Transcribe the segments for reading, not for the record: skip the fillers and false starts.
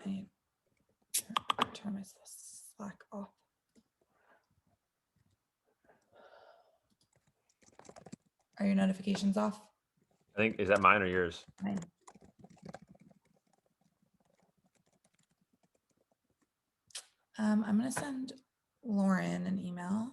I need to turn my Slack off. Are your notifications off? I think, is that mine or yours? Mine. I'm going to send Lauren an email.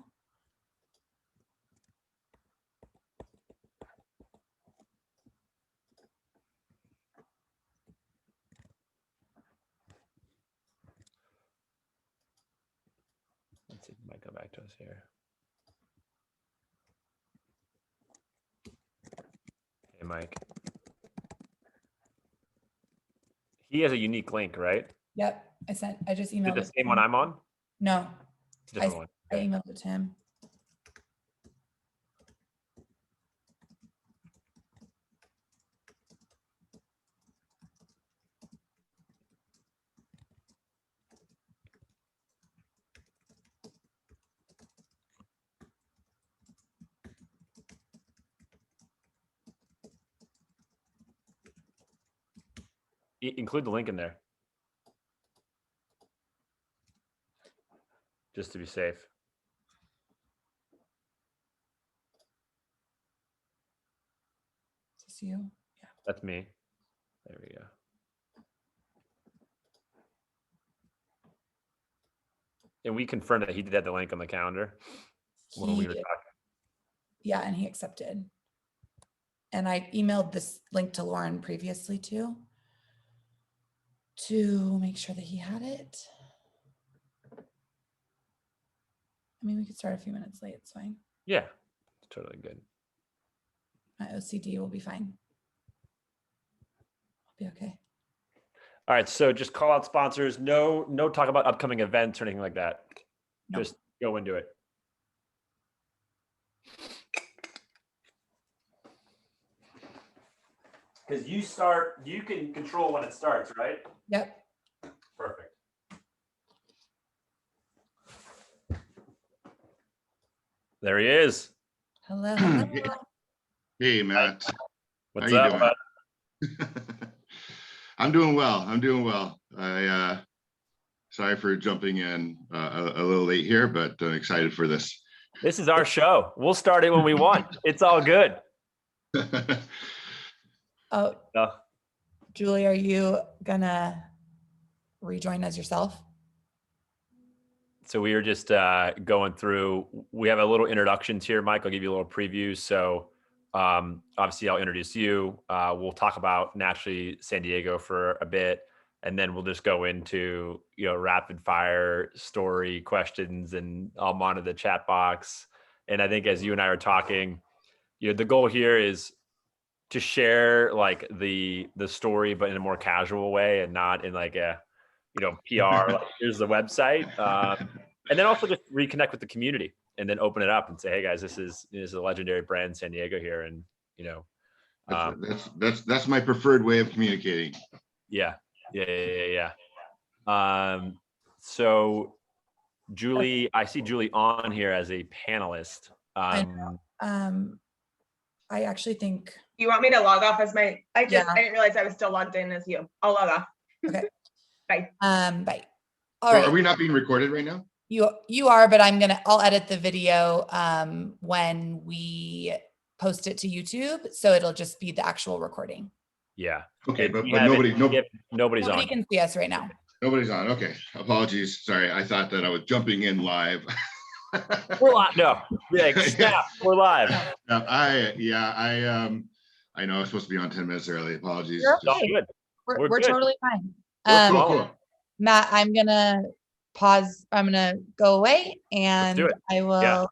Let's see if it might come back to us here. Hey, Mike. He has a unique link, right? Yep. I just Is emailed it the it. same one I'm on? No, It's a different one. I emailed it to him. Include the link in there. Just to be safe. Is this you? Yeah. That's me. There we go. And we confirmed that he did have the link on the calendar when we were talking. Yeah, and he accepted. And I emailed this link to Lauren previously too, to make sure that he had it. I mean, we could start a few minutes late. It's fine. Yeah, it's totally good. My OCD will be fine. I'll be okay. All right, so just call out sponsors. No talk about upcoming events or anything like that. No. Just go into it. Because you can control when it starts, right? Yep. Perfect. There he is. Hello. Hello. Hey, Matt. What's How up, you bud? doing? I'm doing well. I'm doing well. Sorry for jumping in a little late here, but excited for this. This is our show. We'll start it when we want. It's all good. Oh, No. Julie, are you gonna rejoin as yourself? So we were just going through, we have a little introductions here, Mike. I'll give you a little preview. So obviously I'll introduce you. We'll talk about Naturally San Diego for a bit, and then we'll just go into, rapid fire story questions, and I'll monitor the chat box. And I think as you and I are talking, the goal here is to share like the story, but in a more casual way and not in like a, PR, like here's the website. And then also just reconnect with the community and then open it up and say, hey guys, this is a legendary brand, San Diego here. And, that's my preferred way of communicating. Yeah. So Julie, I see Julie on here as a panelist. I actually think. You want me to log off as I Yeah. didn't realize I was still logged in as you. I'll log off. Okay. Bye. Bye. All right. Are we not being recorded right now? You are, but I'll edit the video when we post it to YouTube. So it'll just be the actual recording. Yeah. Okay, but nobody's on. Nobody can see us right now. Nobody's on. Okay. Apologies. Sorry. I thought that I was jumping in live. We're live. No. Snap. We're live. I know I was supposed to be on 10 minutes early. Apologies. Good. We're good. totally fine. Cool. Matt, I'm gonna pause. I'm gonna go away, and I will. Yeah.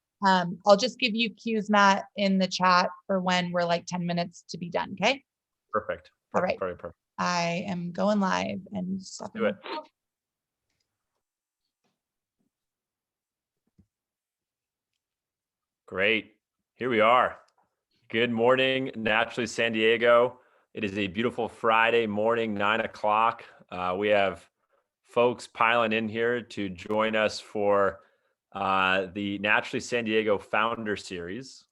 I'll just give you cues, Matt, in the chat for when we're like 10 minutes to be done. Okay. Perfect. All right. Very perfect. I am going live and stopping. Do it. Great. Here we are. Good morning, Naturally San Diego. It is a beautiful Friday morning, 9 o'clock. We have folks piling in here to join us for the Naturally San Diego Founder Series.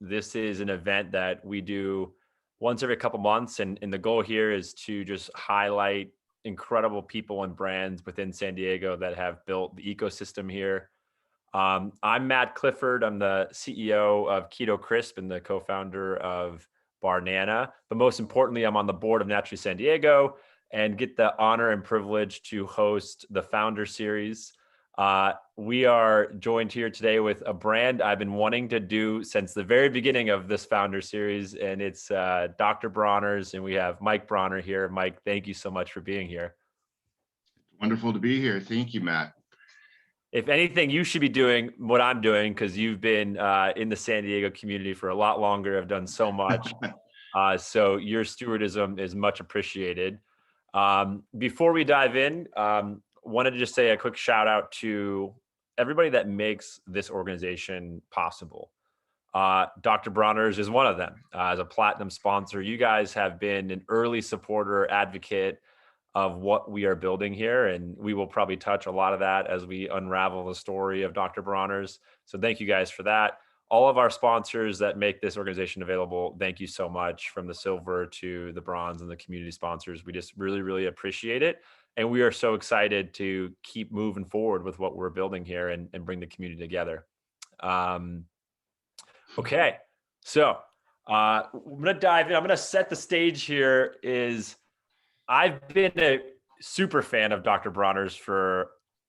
This is an event that we do once every couple months, and the goal here is to just highlight incredible people and brands within San Diego that have built the ecosystem here. I'm Matt Clifford. I'm the CEO of Keto Crisp and the co-founder of Barnana. But most importantly, I'm on the board of Naturally San Diego and get the honor and privilege to host the Founder Series. We are joined here today with a brand I've been wanting to do since the very beginning of this Founder Series, and it's Dr. Bronner's, and we have Mike Bronner here. Mike, thank you so much for being here. Wonderful to be here. Thank you, Matt. If anything, you should be doing what I'm doing because you've been in the San Diego community for a lot longer, have done so much. So your stewardism is much appreciated. Before we dive in, wanted to just say a quick shout out to everybody that makes this organization possible. Dr. Bronner's is one of them. As a platinum sponsor, you guys have been an early supporter, advocate of what we are building here. And we will probably touch a lot of that as we unravel the story of Dr. Bronner's. So thank you guys for that. All of our sponsors that make this organization available, thank you so much, from the silver to the bronze and the community sponsors. We just really, really appreciate it. And we are so excited to keep moving forward with what we're building here and bring the community together. Okay, so I'm gonna dive in. I'm gonna set the stage here. I've been a super fan of Dr. Bronner's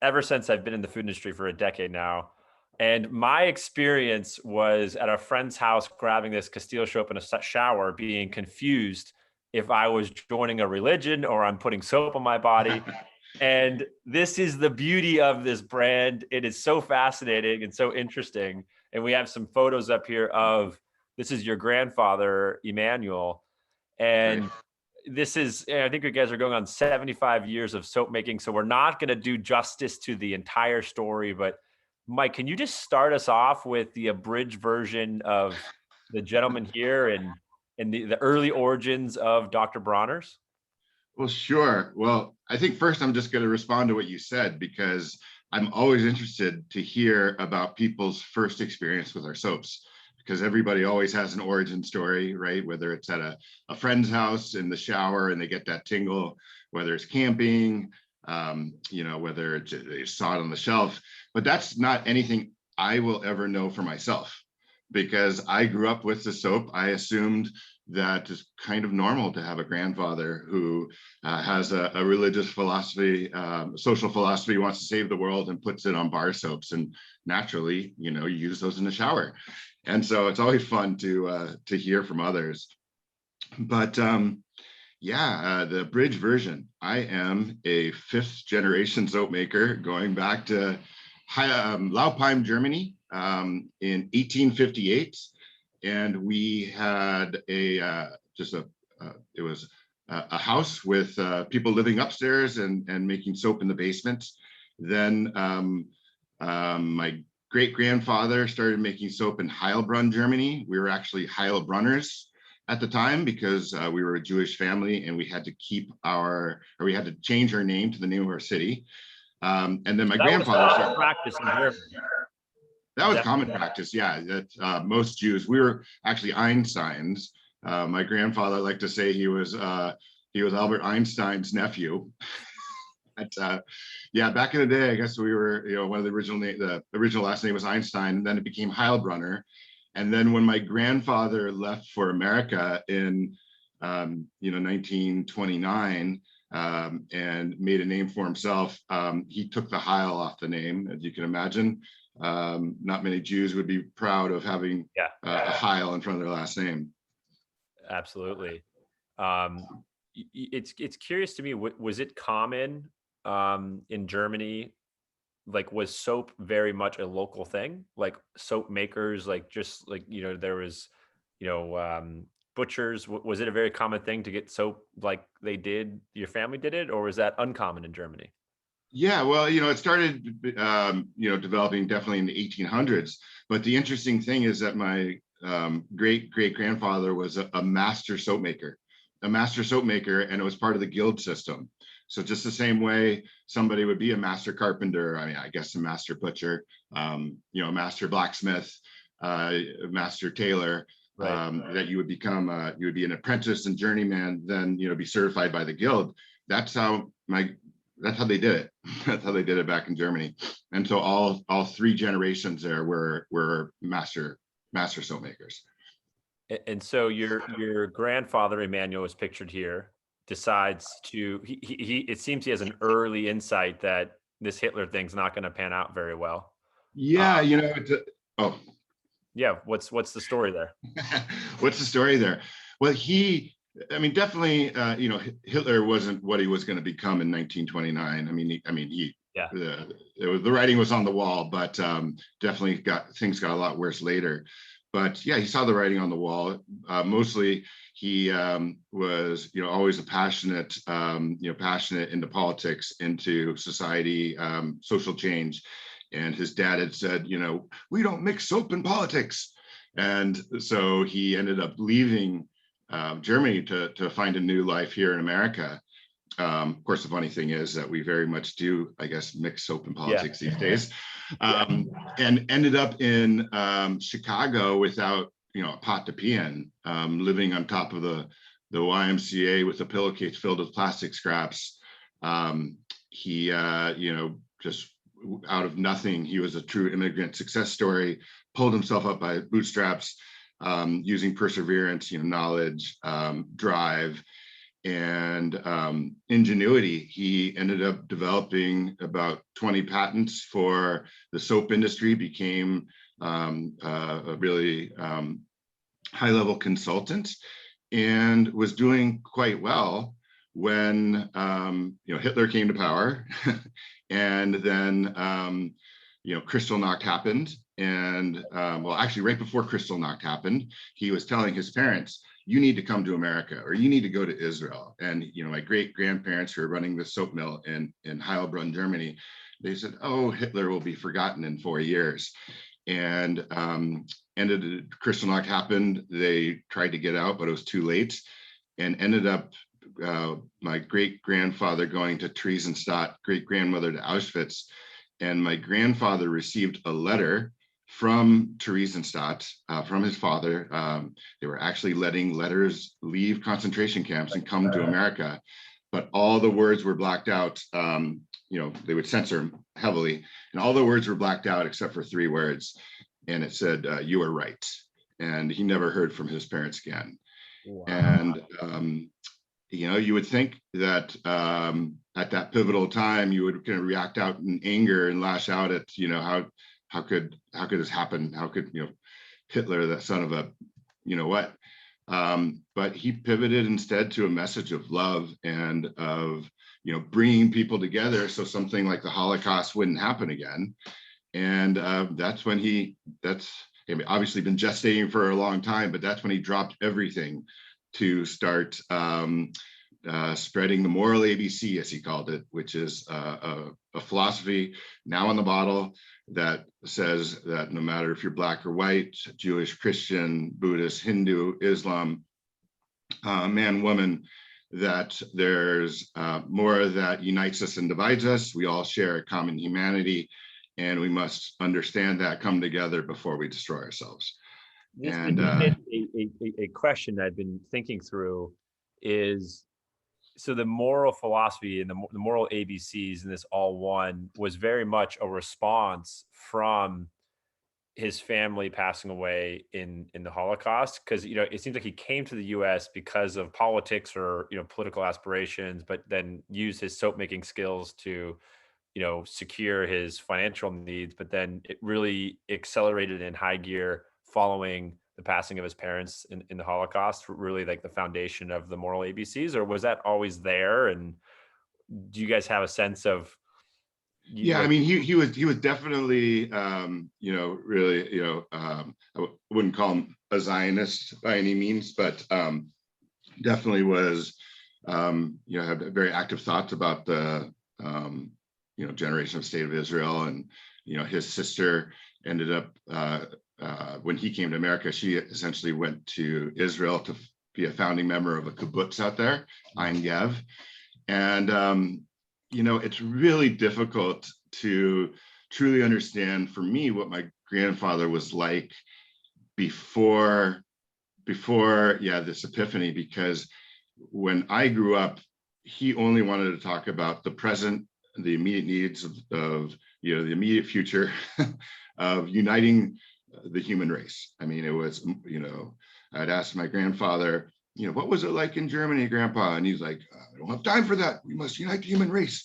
ever since I've been in the food industry for a decade now. And my experience was at a friend's house grabbing this Castile soap in a shower, being confused if I was joining a religion or I'm putting soap on my body. And this is the beauty of this brand. It is so fascinating and so interesting. And we have some photos up here this is your grandfather, Emmanuel. And this is, I think you guys are going on 75 years of soap making. So we're not going to do justice to the entire story, but Mike, can you just start us off with the abridged version of the gentleman here and the early origins of Dr. Bronner's? Well, sure. Well, I think first I'm just going to respond to what you said, because I'm always interested to hear about people's first experience with our soaps, because everybody always has an origin story, right? Whether it's at a friend's house in the shower and they get that tingle, whether it's camping, whether they saw it on the shelf. But that's not anything I will ever know for myself, because I grew up with the soap. I assumed that it's kind of normal to have a grandfather who has a religious philosophy, social philosophy, wants to save the world and puts it on bar soaps. And naturally, you use those in the shower. And so it's always fun to hear from others. But the bridge version. I am a 5th generation soap maker, going back to Laupheim, Germany, in 1858. And we had it was a house with people living upstairs and making soap in the basement. Then my great-grandfather started making soap in Heilbronn, Germany. We were actually Heilbronners at the time, because we were a Jewish family and we had to change our name to the name of our city. And then my grandfather was practice in Germany. That was common practice, yeah. That most Jews, we were actually Einsteins. My grandfather liked to say he was Albert Einstein's nephew. But, back in the day, I guess we were, one of the original last name was Einstein, and then it became Heilbronner. And then when my grandfather left for America in 1929 and made a name for himself, he took the Heil off the name, as you can imagine. Not many Jews would be proud of having a Heil in front of their last name. Absolutely. It's curious to me, was it common in Germany? Like, was soap very much a local thing? Like soap makers, there was, butchers. Was it a very common thing to get soap like they did? Your family did it, or was that uncommon in Germany? Yeah, well, it started, developing definitely in the 1800s. But the interesting thing is that my great-great-grandfather was a master soap maker, and it was part of the guild system. So just the same way somebody would be a master carpenter, I guess a master butcher, a master blacksmith, a master tailor, right. That you would become, you would be an apprentice and journeyman, then, be certified by the guild. that's how they did it. That's how they did it back in Germany. And so all three generations there were master soap makers. And so your grandfather Emmanuel is pictured here. Decides to he it seems he has an early insight that this Hitler thing's not going to pan out very well. Yeah, oh. Yeah, what's the story there? What's the story there? Well, definitely, Hitler wasn't what he was going to become in 1929. The writing was on the wall, but definitely things got a lot worse later. But yeah, he saw the writing on the wall. Mostly, he was, always a passionate into politics, into society, social change. And his dad had said, we don't mix soap and politics. And so he ended up leaving Germany to find a new life here in America. Of course, the funny thing is that we very much do, I guess, mix soap and politics these days. And ended up in Chicago without, a pot to pee in, living on top of the YMCA with a pillowcase filled with plastic scraps. He, just out of nothing, he was a true immigrant success story, pulled himself up by bootstraps, using perseverance, knowledge, drive, and ingenuity. He ended up developing about 20 patents for the soap industry, became a really high-level consultant, and was doing quite well when Hitler came to power. And then Kristallnacht happened, and actually right before Kristallnacht happened, he was telling his parents, you need to come to America, or you need to go to Israel. And my great grandparents who were running the soap mill in Heilbronn, Germany, they said, oh, Hitler will be forgotten in 4 years. And Kristallnacht happened. They tried to get out, but it was too late, and ended up my great grandfather going to Theresienstadt, great grandmother to Auschwitz. And my grandfather received a letter from Theresienstadt, from his father. They were actually letting letters leave concentration camps and come to America, but all the words were blacked out. They would censor them heavily, and all the words were blacked out except for 3 words. And it said, you were right. And he never heard from his parents again. Wow. And, you would think that at that pivotal time, you would kind of react out in anger and lash out at, how could this happen? How could, Hitler, that son of a, what? But he pivoted instead to a message of love and of, bringing people together so something like the Holocaust wouldn't happen again. And that's when obviously been gestating for a long time, but that's when he dropped everything to start spreading the moral ABC, as he called it, which is a philosophy now in the bottle that says that no matter if you're Black or white, Jewish, Christian, Buddhist, Hindu, Islam, man, woman, that there's more that unites us and divides us. We all share a common humanity, and we must understand that, come together before we destroy ourselves. And a question I've been thinking through is, so the moral philosophy and the moral ABCs in this all one was very much a response from his family passing away in the Holocaust, because it seems like he came to the U.S. because of politics or political aspirations, but then used his soap making skills to secure his financial needs, but then it really accelerated in high gear following the passing of his parents in the Holocaust, really like the foundation of the moral ABCs, or was that always there? And do you guys have a sense of? Yeah, he was definitely, really, I wouldn't call him a Zionist by any means, but definitely was, had very active thoughts about the, generation of State of Israel. And, his sister ended up, when he came to America, she essentially went to Israel to be a founding member of a kibbutz out there, Ein Gev. And, it's really difficult to truly understand for me what my grandfather was like before this epiphany, because when I grew up, he only wanted to talk about the present, the immediate needs of the immediate future of uniting the human race. I mean, it was, I'd asked my grandfather, what was it like in Germany, Grandpa? And he's like, I don't have time for that. We must unite the human race.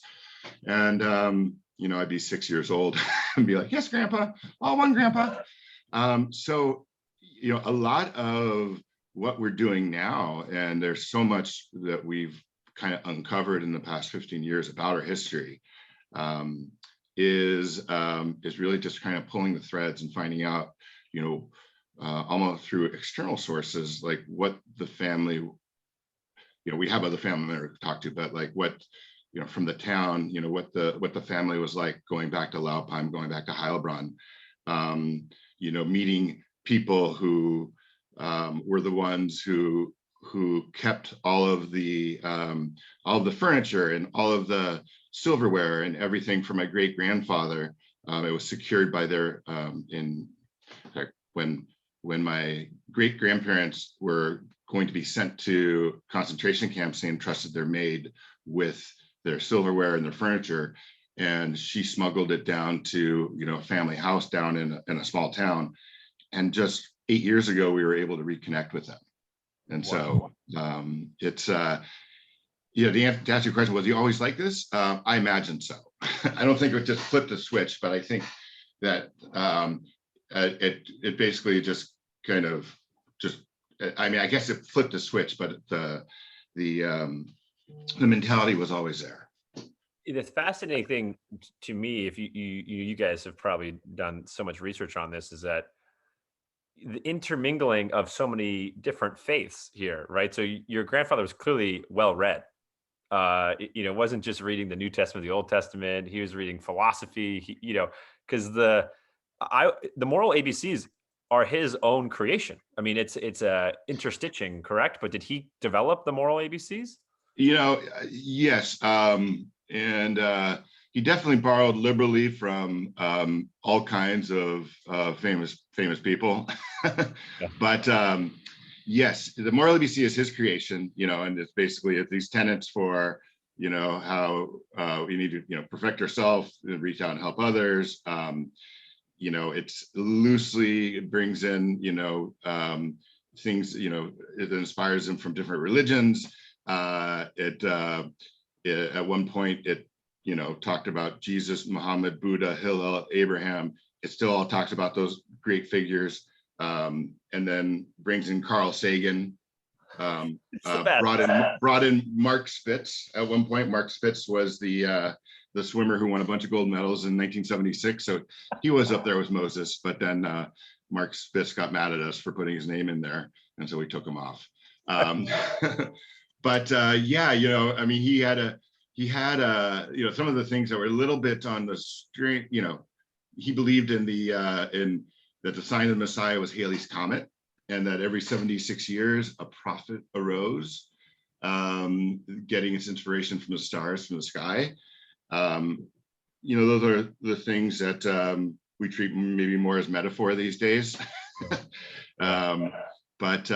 And, I'd be 6 years old and be like, yes, Grandpa, all one, Grandpa. So, a lot of what we're doing now, and there's so much that we've kind of uncovered in the past 15 years about our history, is really just kind of pulling the threads and finding out, almost through external sources, like what the family, we have other family members to talk to, but like what, from the town, what the family was like going back to Laupheim, going back to Heilbronn, meeting people who were the ones who kept all of the furniture and all of the silverware and everything for my great grandfather. It was secured by their when my great grandparents were going to be sent to concentration camps, they entrusted their maid with their silverware and their furniture, and she smuggled it down to a family house down in a small town. And just 8 years ago, we were able to reconnect with them. And wow. So it's to answer your question, was he always like this? I imagine so. I don't think it just flipped the switch, but I think that it basically just kind of I guess it flipped the switch, but the mentality was always there. The fascinating thing to me, if you guys have probably done so much research on this, is that the intermingling of so many different faiths here, right? So your grandfather was clearly well read. It wasn't just reading the New Testament, the Old Testament. He was reading philosophy. Because the moral ABCs are his own creation. I mean, it's a interstitching, correct? But did he develop the moral ABCs? Yes. And he definitely borrowed liberally from all kinds of famous people. Yeah. But yes, the moral ABC is his creation, and it's basically these tenets for, how we need to, perfect ourselves and reach out and help others. It's loosely, it brings in, things, it inspires them from different religions. At one point, it talked about Jesus, Muhammad, Buddha, Hillel, Abraham. It still all talks about those great figures, and then brings in Carl Sagan. Brought in Mark Spitz. At one point, Mark Spitz was the swimmer who won a bunch of gold medals in 1976. So he was up there with Moses, but then Mark Spitz got mad at us for putting his name in there, and so we took him off. But yeah, I mean, he had some of the things that were a little bit on the string. He believed in that the sign of the Messiah was Halley's Comet, and that every 76 years a prophet arose, getting its inspiration from the stars, from the sky. Those are the things that we treat maybe more as metaphor these days. But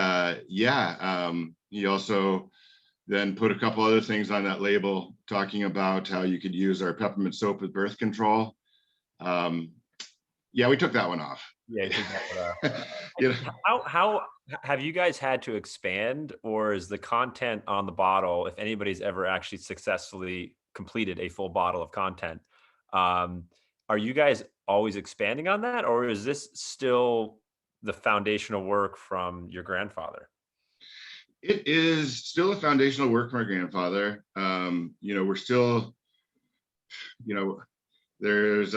he also then put a couple other things on that label, talking about how you could use our peppermint soap with birth control. We took that one off. Yeah, How have you guys had to expand, or is the content on the bottle, if anybody's ever actually successfully completed a full bottle of content, are you guys always expanding on that, or is this still the foundational work from your grandfather? It is still a foundational work from our grandfather. We're still, there's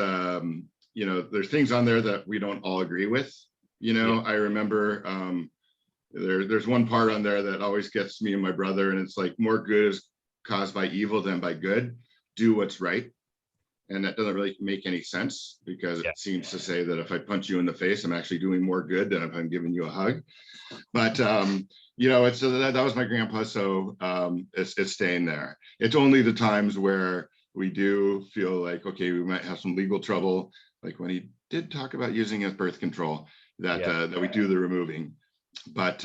things on there that we don't all agree with. I remember there's one part on there that always gets me and my brother, and it's like, more good is caused by evil than by good. Do what's right. And that doesn't really make any sense, because it seems to say that if I punch you in the face, I'm actually doing more good than if I'm giving you a hug. But it's that was my grandpa, so it's staying there. It's only the times where we do feel like, okay, we might have some legal trouble, like when he did talk about using as birth control, that we do the removing. But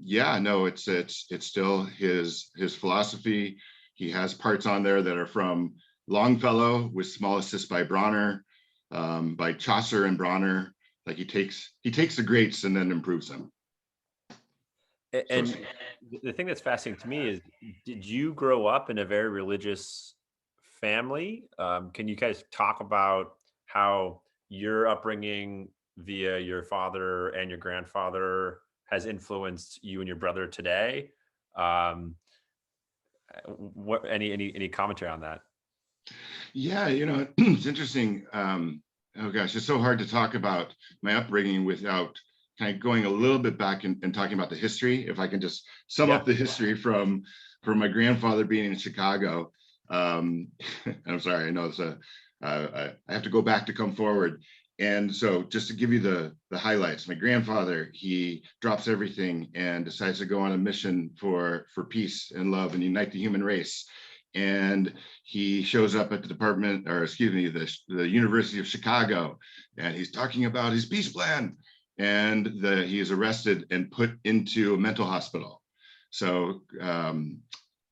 it's still his philosophy. He has parts on there that are from Longfellow with small assists by Bronner, by Chaucer and Bronner. Like he takes the greats and then improves them. And the thing that's fascinating to me is, did you grow up in a very religious family? Can you guys talk about how your upbringing via your father and your grandfather has influenced you and your brother today? What any commentary on that? Yeah, it's interesting. Oh gosh, it's so hard to talk about my upbringing without kind of going a little bit back and talking about the history. If I can just sum up the history from my grandfather being in Chicago. I'm sorry, I know it's I have to go back to come forward. And so just to give you the highlights, my grandfather, he drops everything and decides to go on a mission for peace and love and unite the human race. And he shows up at the the University of Chicago, and he's talking about his peace plan. And he is arrested and put into a mental hospital. So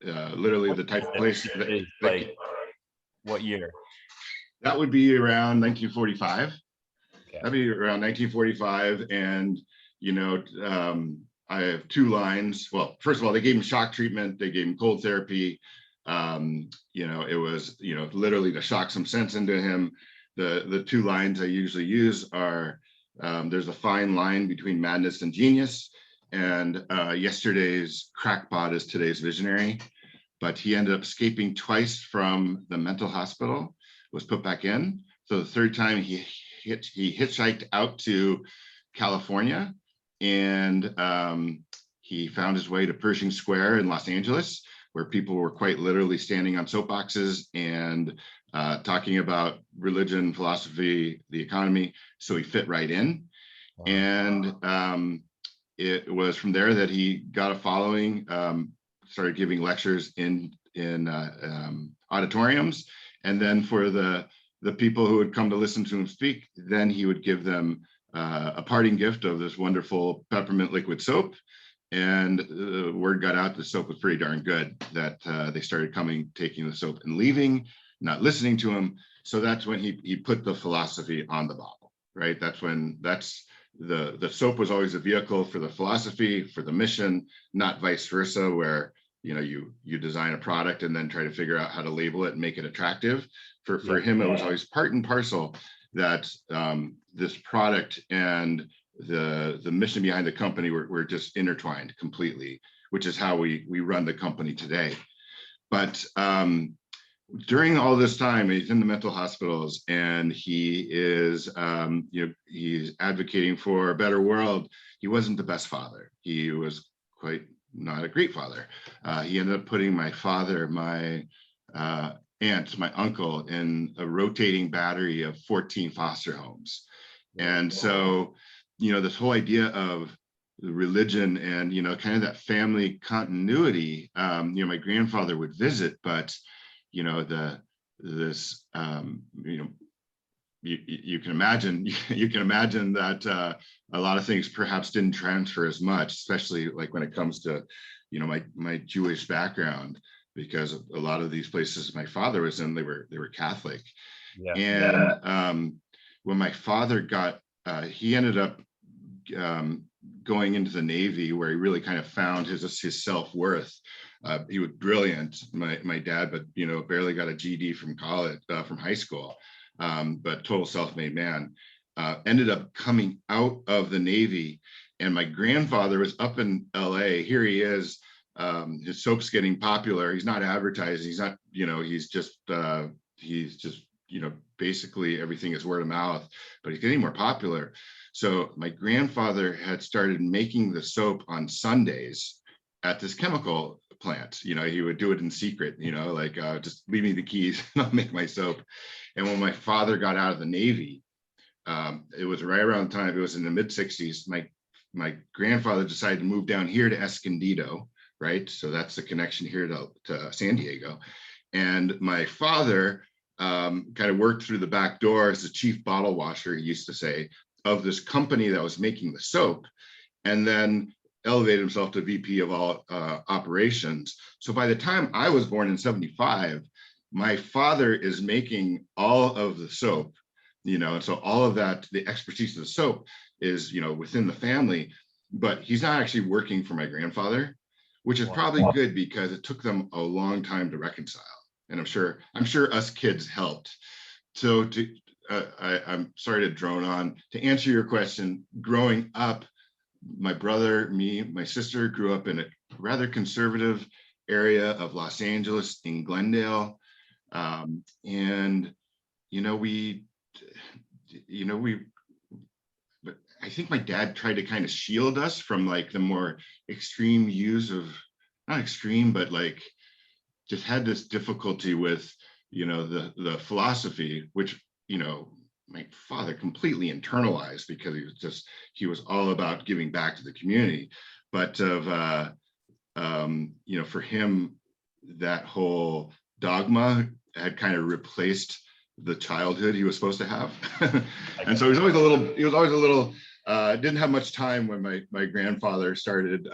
literally the type of place what year? That would be around 1945. Okay. That'd be around 1945. And, I have two lines. Well, first of all, they gave him shock treatment. They gave him cold therapy. It was, literally to shock some sense into him. The two lines I usually use are, there's a fine line between madness and genius. And yesterday's crackpot is today's visionary. But he ended up escaping twice from the mental hospital, was put back in. So the third time he hitchhiked out to California, and he found his way to Pershing Square in Los Angeles, where people were quite literally standing on soapboxes and talking about religion, philosophy, the economy. So he fit right in. Wow. And it was from there that he got a following, started giving lectures in auditoriums. And then for the people who would come to listen to him speak, then he would give them a parting gift of this wonderful peppermint liquid soap. And the word got out the soap was pretty darn good, that they started coming, taking the soap and leaving, not listening to him. So that's when he put the philosophy on the bottle, right? The soap was always a vehicle for the philosophy, for the mission, not vice versa, where you design a product and then try to figure out how to label it and make it attractive. For him, it was always part and parcel that this product and the mission behind the company were just intertwined completely, which is how we run the company today. But during all this time, he's in the mental hospitals, and he is he's advocating for a better world. He wasn't the best father. He was quite not a great father. He ended up putting my father, my aunt, my uncle in a rotating battery of 14 foster homes. And so, this whole idea of the religion and, kind of that family continuity, my grandfather would visit, but, you can imagine that a lot of things perhaps didn't transfer as much, especially like when it comes to, my Jewish background, because a lot of these places my father was in, they were Catholic. Yeah. And when my father he ended up going into the Navy, where he really kind of found his self-worth. He was brilliant, my dad, but barely got a GED from college, from high school, but total self-made man. Ended up coming out of the Navy, and my grandfather was up in LA. Here he is. His soap's getting popular. He's not advertising. He's not, he's just basically everything is word of mouth, but he's getting more popular. So my grandfather had started making the soap on Sundays at this chemical plant. He would do it in secret, just leave me the keys and I'll make my soap. And when my father got out of the Navy, it was right around the time, it was in the mid 60s, my grandfather decided to move down here to Escondido, right? So that's the connection here to San Diego. And my father kind of worked through the back door as the chief bottle washer, he used to say, of this company that was making the soap. And then elevated himself to VP of all operations. So by the time I was born in 75, my father is making all of the soap, and so all of that, the expertise of the soap is, within the family, but he's not actually working for my grandfather, which is probably good because it took them a long time to reconcile. And I'm sure us kids helped. So I'm sorry to drone on. To answer your question, growing up, my brother, me, my sister grew up in a rather conservative area of Los Angeles in Glendale. And, but I think my dad tried to kind of shield us from like the more extreme use of, not extreme, but like just had this difficulty with, the philosophy, which, my father completely internalized because he was all about giving back to the community. But for him, that whole dogma had kind of replaced the childhood he was supposed to have. And so he was always a little, didn't have much time when my grandfather started,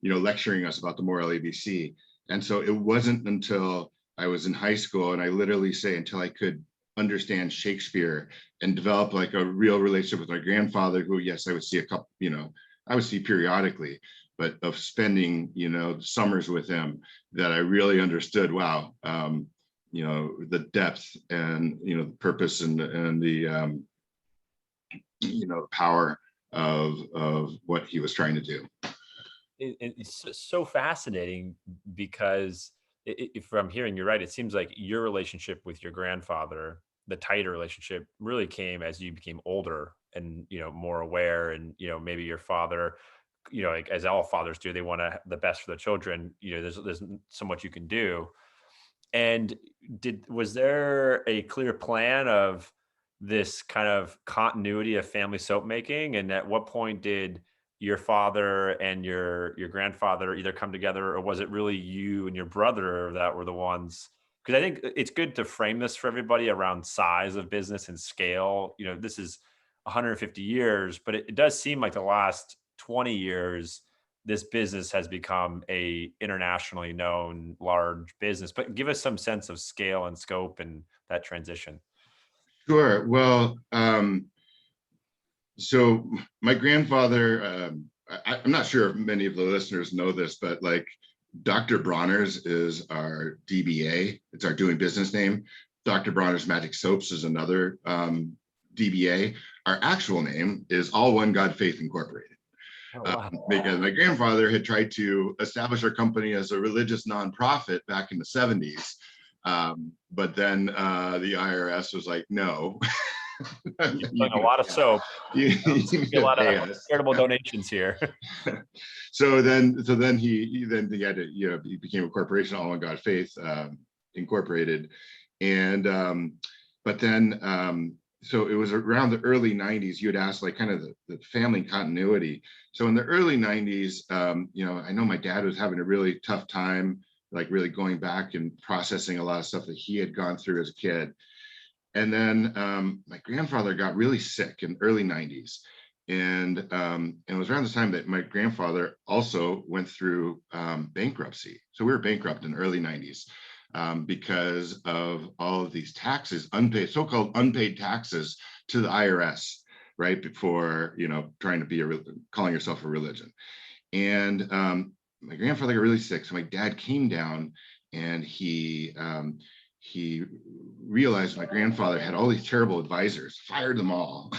lecturing us about the moral ABC. And so it wasn't until I was in high school, and I literally say until I could understand Shakespeare and develop like a real relationship with my grandfather, who, yes, I would see I would see periodically, but of spending, summers with him, that I really understood, wow, the depth and, the purpose and the, power of what he was trying to do. It's so fascinating because if I'm hearing you right, it seems like your relationship with your grandfather, the tighter relationship, really came as you became older and, more aware, and, maybe your father, like as all fathers do, they want the best for the children. There's so much you can do. And was there a clear plan of this kind of continuity of family soap making? And at what point did your father and your grandfather either come together, or was it really you and your brother that were the ones? Because I think it's good to frame this for everybody around size of business and scale. This is 150 years, but it does seem like the last 20 years, this business has become a internationally known large business. But give us some sense of scale and scope and that transition. Sure. Well, so my grandfather, I'm not sure if many of the listeners know this, but like Dr. Bronner's is our DBA. It's our doing business name. Dr. Bronner's Magic Soaps is another DBA. Our actual name is All One God Faith Incorporated. Oh, wow. Because my grandfather had tried to establish our company as a religious nonprofit back in the 70s. But then the IRS was like, no. You're doing a lot of soap. You a lot of charitable donations here. So then he had to, he became a corporation, All One God Faith Incorporated. And but then so it was around the early 90s. You had asked like kind of the family continuity. So in the early 90s, I know my dad was having a really tough time, like really going back and processing a lot of stuff that he had gone through as a kid. And then my grandfather got really sick in the early 90s. And it was around the time that my grandfather also went through bankruptcy. So we were bankrupt in the early 90s. Because of all of these taxes, so-called unpaid taxes to the IRS, right? Before, trying to be calling yourself a religion. And my grandfather got really sick. So my dad came down and he realized my grandfather had all these terrible advisors, fired them all,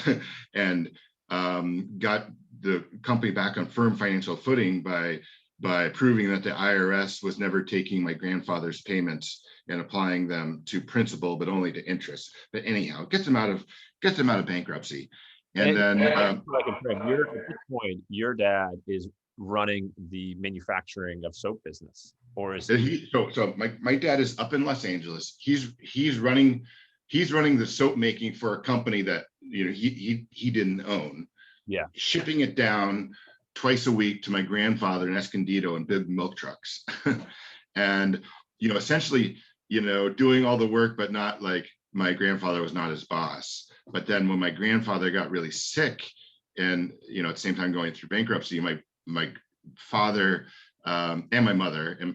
and got the company back on firm financial footing by proving that the IRS was never taking my grandfather's payments and applying them to principal, but only to interest. But anyhow, gets them out of bankruptcy. And then at this point, your dad is running the manufacturing of soap business, or is he? So my dad is up in Los Angeles. He's running the soap making for a company that he didn't own. Yeah, shipping it down twice a week to my grandfather in Escondido in big milk trucks. And, essentially, doing all the work, but not like my grandfather was not his boss. But then when my grandfather got really sick and, at the same time going through bankruptcy, my my father and my mother, and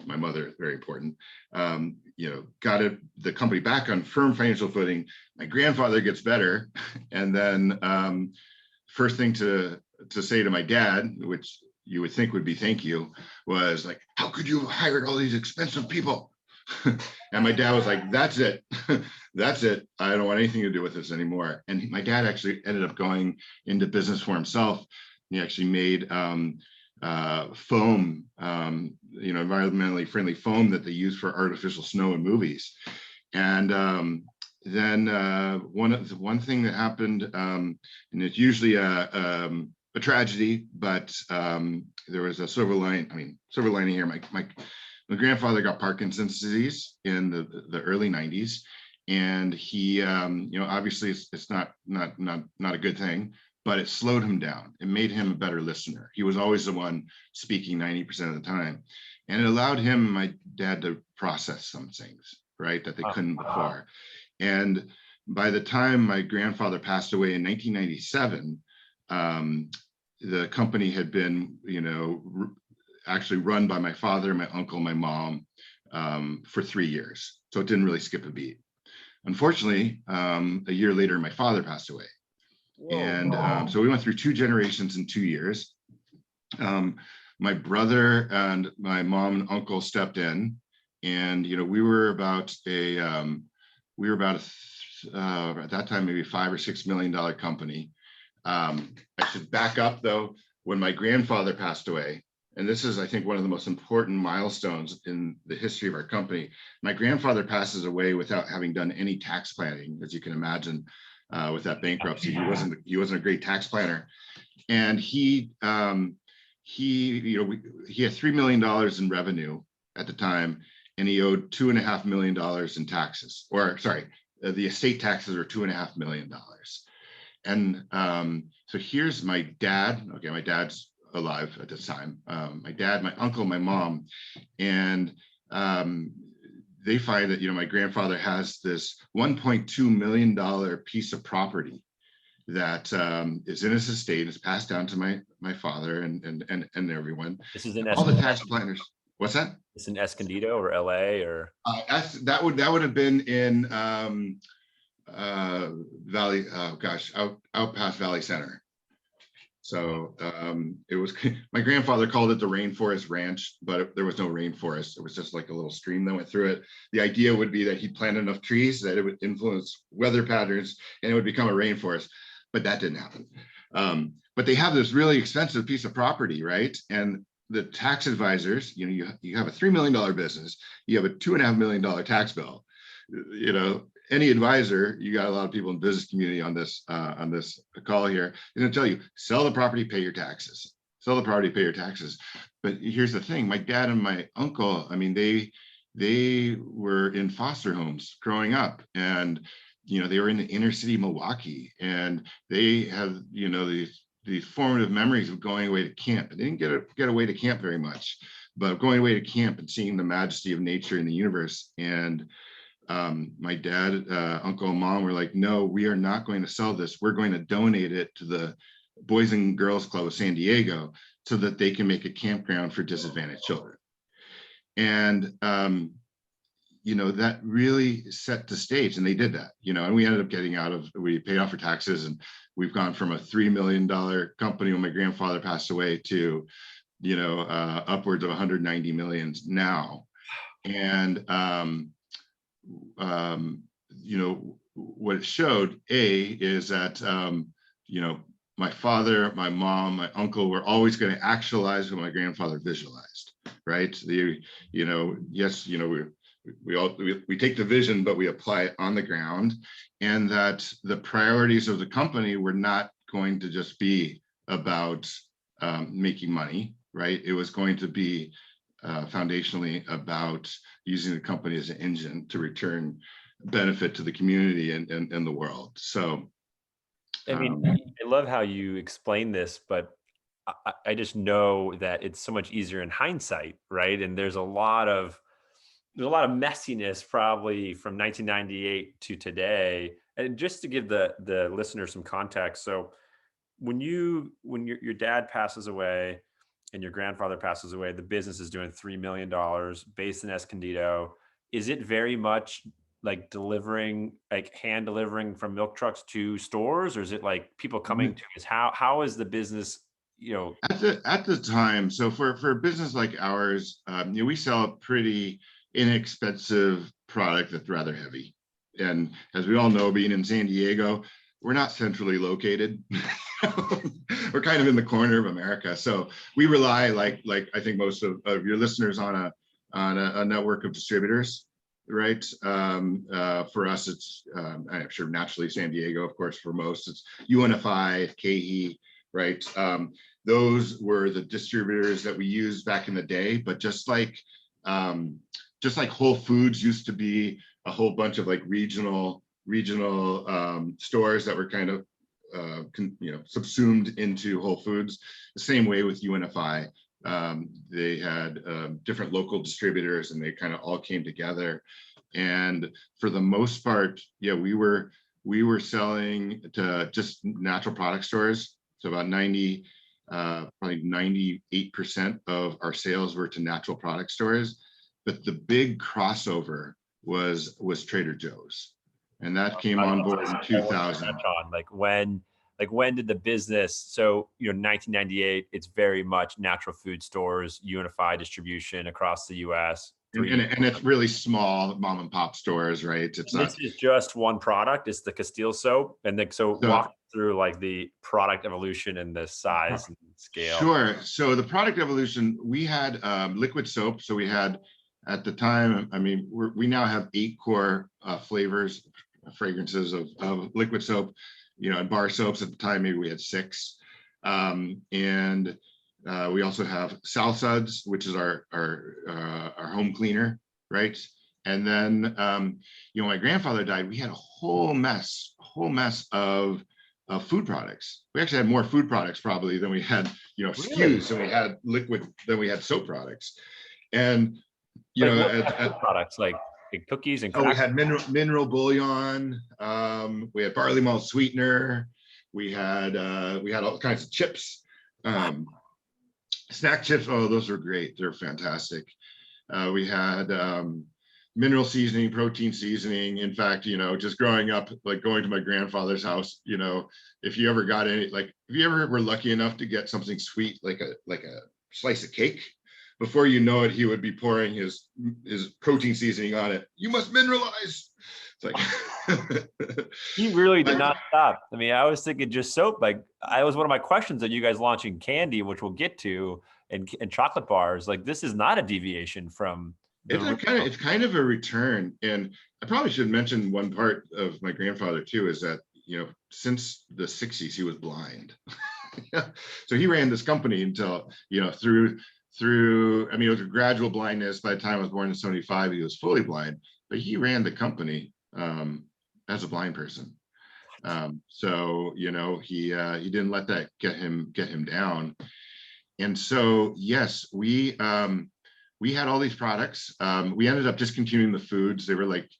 my mother, very important, got the company back on firm financial footing. My grandfather gets better. And then first thing to say to my dad, which you would think would be thank you, was like, how could you have hired all these expensive people? And my dad was like, that's it. That's it. I don't want anything to do with this anymore. And my dad actually ended up going into business for himself. He actually made foam, environmentally friendly foam that they use for artificial snow in movies. And then one thing that happened, and it's usually a tragedy, but there was a silver lining here. My grandfather got Parkinson's disease in the early 90s, and he, obviously it's not a good thing, but it slowed him down. It made him a better listener. He was always the one speaking 90% of the time, and it allowed him and my dad to process some things, right, that they couldn't before. And by the time my grandfather passed away in 1997, the company had been, actually run by my father, my uncle, my mom for 3 years. So it didn't really skip a beat. Unfortunately, a year later, my father passed away. Whoa. And so we went through 2 generations in 2 years. My brother and my mom and uncle stepped in, and we were about at that time maybe $5 or $6 million company. I should back up though. When my grandfather passed away, and this is, I think, one of the most important milestones in the history of our company. My grandfather passes away without having done any tax planning, as you can imagine, with that bankruptcy. He wasn't a great tax planner, and he had $3 million in revenue at the time, and he owed $2.5 million in taxes, or sorry, the estate taxes were $2.5 million. And so here's my dad. Okay, my dad's alive at this time. My dad, my uncle, my mom, and they find that my grandfather has this $1.2 million piece of property that is in his estate. It's passed down to my father and everyone. This is in all the tax planners. What's that? It's in Escondido or LA or that would have been in Valley. Oh gosh, out past Valley Center. So it was, my grandfather called it the Rainforest Ranch, but there was no rainforest. It was just like a little stream that went through it. The idea would be that he'd plant enough trees that it would influence weather patterns and it would become a rainforest, but that didn't happen. But they have this really expensive piece of property, right? And the tax advisors, you have a $3 million business, you have a $2.5 million tax bill, any advisor, you got a lot of people in the business community on this call here, is going to tell you, sell the property, pay your taxes. Sell the property, pay your taxes. But here's the thing: my dad and my uncle, they were in foster homes growing up, and they were in the inner city Milwaukee, and they have these formative memories of going away to camp. And they didn't get away to camp very much, but going away to camp and seeing the majesty of nature and the universe. And my dad, uncle, and mom were like, no, we are not going to sell this. We're going to donate it to the Boys and Girls Club of San Diego so that they can make a campground for disadvantaged children. And, that really set the stage, and they did that, and we ended up we paid off our taxes, and we've gone from a $3 million company when my grandfather passed away to, upwards of 190 million now. And, what it showed is that my father, my mom, my uncle were always going to actualize what my grandfather visualized, right? We take the vision, but we apply it on the ground, and that the priorities of the company were not going to just be about making money, right? It was going to be foundationally about using the company as an engine to return benefit to the community and the world. So I love how you explain this, but I just know that it's so much easier in hindsight, right? And there's a lot of messiness probably from 1998 to today. And just to give the listener some context, so when your dad passes away and your grandfather passes away, the business is doing $3 million based in Escondido. Is it very much like delivering, like hand delivering from milk trucks to stores, or is it like people coming to his house? How is the business, you know? At the time, so for a business like ours, we sell a pretty inexpensive product that's rather heavy. And as we all know, being in San Diego, we're not centrally located. We're kind of in the corner of America. So we rely, like I think most of your listeners, on a network of distributors, right? For us, it's I'm sure naturally San Diego, of course. For most, it's UNFI, KE, right? Those were the distributors that we used back in the day. But just like Whole Foods used to be a whole bunch of like regional stores that were kind of subsumed into Whole Foods. The same way with UNFI, they had different local distributors, and they kind of all came together. And for the most part, yeah, we were selling to just natural product stores. So about probably 98% of our sales were to natural product stores. But the big crossover was Trader Joe's, and that came on board in 2000. Like when did the business? So 1998. It's very much natural food stores, unified distribution across the U.S. And it's really small mom and pop stores, right? It's not. This is just one product. It's the Castile soap, and so walk through like the product evolution and the size and scale. Sure. So the product evolution, we had liquid soap. So we had, at the time, I mean, we now have 8 core flavors, fragrances of liquid soap. And bar soaps at the time, maybe we had 6. And we also have Salsuds, which is our home cleaner, right? And then, my grandfather died. We had a whole mess of food products. We actually had more food products probably than we had, SKUs. Really? So we had liquid, than we had soap products. And products like cookies and we had mineral bouillon. We had barley malt sweetener. We had all kinds of chips. Snack chips, oh, those are great. They're fantastic. We had mineral seasoning, protein seasoning. In fact, just growing up, like going to my grandfather's house, if you ever got any, like if you ever were lucky enough to get something sweet, like a slice of cake, before you know it, he would be pouring his protein seasoning on it. You must mineralize. It's like he really did not stop. I mean, I was thinking just soap. Like, I was one of my questions that you guys launching candy, which we'll get to, and chocolate bars. Like, this is not a deviation from. It's kind of a return. And I probably should mention one part of my grandfather too, is that since the 60s he was blind. So he ran this company until through, I mean, it was a gradual blindness. By the time I was born in 75, he was fully blind, but he ran the company as a blind person. So, he didn't let that get him down. And so, yes, we had all these products. We ended up discontinuing the foods. They were like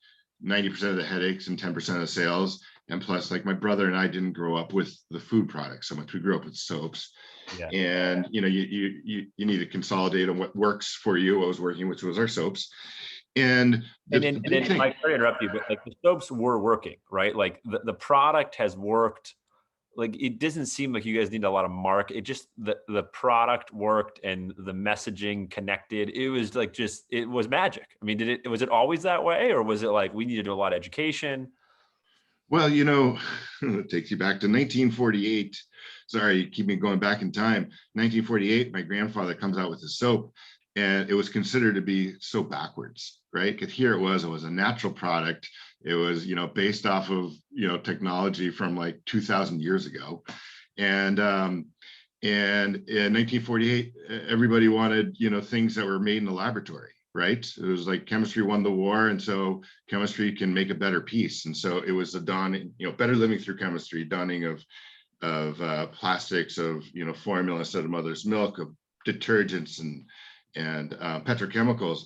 90% of the headaches and 10% of the sales. And plus, like, my brother and I didn't grow up with the food products so much. We grew up with soaps. Yeah. And you need to consolidate on what works for you, what was working, which was our soaps. And then Mike, sorry to interrupt you, but like the soaps were working, right? Like the product has worked. Like, it doesn't seem like you guys need a lot of market. It just the product worked and the messaging connected. It was like it was magic. I mean, was it always that way, or was it like we need to do a lot of education? Well, it takes you back to 1948. Sorry, keep me going back in time. 1948, my grandfather comes out with a soap, and it was considered to be so backwards, right? Because here it was a natural product. It was, based off of, technology from like 2000 years ago. And in 1948, everybody wanted, things that were made in the laboratory. Right. It was like chemistry won the war. And so chemistry can make a better piece. And so it was a dawning, better living through chemistry, dawning of plastics, of, formula instead of mother's milk, of detergents and petrochemicals,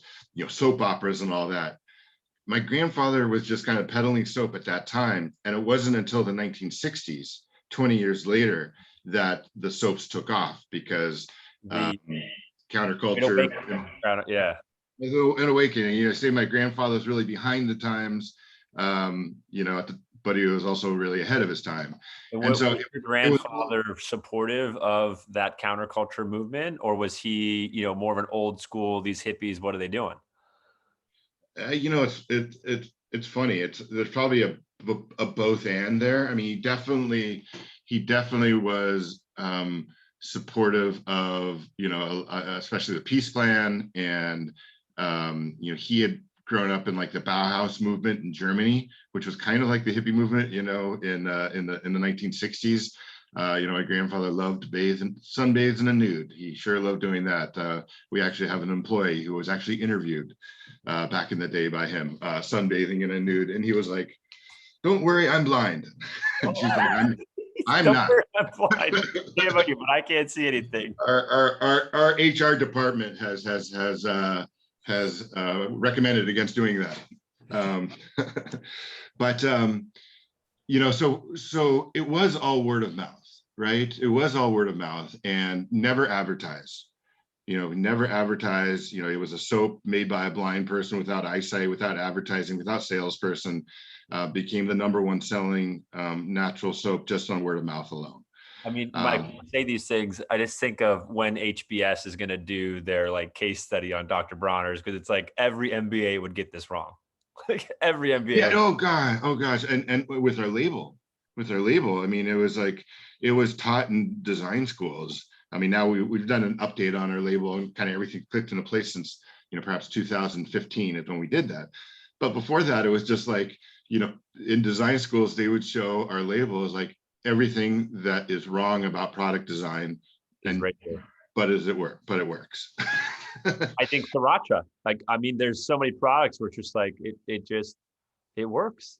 soap operas and all that. My grandfather was just kind of peddling soap at that time. And it wasn't until the 1960s, 20 years later, that the soaps took off because The counterculture, yeah. an awakening. You know, say my grandfather was really behind the times, you know, but he was also really ahead of his time. And so was your grandfather supportive of that counterculture movement, or was he, you know, more of an old school, these hippies, what are they doing? You know, it's funny. There's probably a both and there. I mean, he definitely was supportive of, you know, especially the peace plan, and you know, he had grown up in like the Bauhaus movement in Germany, which was kind of like the hippie movement, you know, in the 1960s. You know, my grandfather loved sunbathe in a nude. He sure loved doing that. We actually have an employee who was actually interviewed back in the day by him, sunbathing in a nude, and he was like, "Don't worry, I'm blind." And she's like, I'm Don't not. worry, I'm blind. I about you, but I can't see anything. Our HR department has recommended against doing that. But you know, so it was all word of mouth, right? It was all word of mouth and never advertised. You know, never advertised. You know, it was a soap made by a blind person without eyesight, without advertising, without salesperson. Became the #1 selling natural soap just on word of mouth alone. I mean, Mike, when I say these things, I just think of when HBS is going to do their like case study on Dr. Bronner's, because it's like every MBA would get this wrong. Like every MBA. Yeah. Oh gosh. And with our label, I mean, it was like, it was taught in design schools. I mean, now we've done an update on our label and kind of everything clicked into place since, you know, perhaps 2015 is when we did that. But before that, it was just like, you know, in design schools, they would show our label as like everything that is wrong about product design. And right there. but it works. I think sriracha, like, I mean, there's so many products where it's just like, it works.